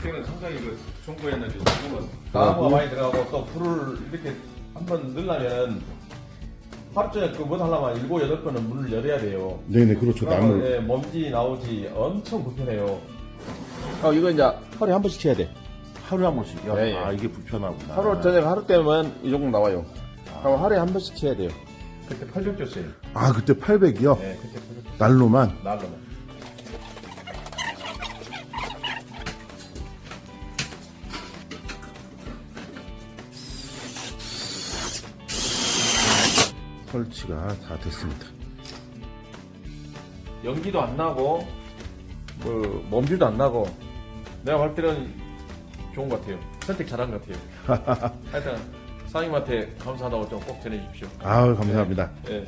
그때는 상당히 좋은 거였는데 지금은 나무가 많이 들어가고 또 불을 이렇게 한번 넣으려면 하루 종일 못 하려면 7, 8번은 문을 열어야 돼요. 네네, 그렇죠. 그러면, 나물. 예, 먼지 나오지 엄청 불편해요. 이거 이제 하루에 한 번씩 쳐야 돼. 하루에 한 번씩. 야, 예, 예. 아, 이게 불편하구나. 하루 때면 이 정도 나와요. 그럼 하루에 한 번씩 쳐야 돼요. 그때 800 줬어요. 아, 그때 800이요? 네, 그때 800 날로만? 날로만. 설치가 다 됐습니다. 연기도 안 나고 먼지도 안 나고 내가 볼 때는 좋은 것 같아요. 선택 잘한 것 같아요. 하여튼 사장님한테 감사하다고 좀 꼭 전해주십시오. 아유, 감사합니다. 예.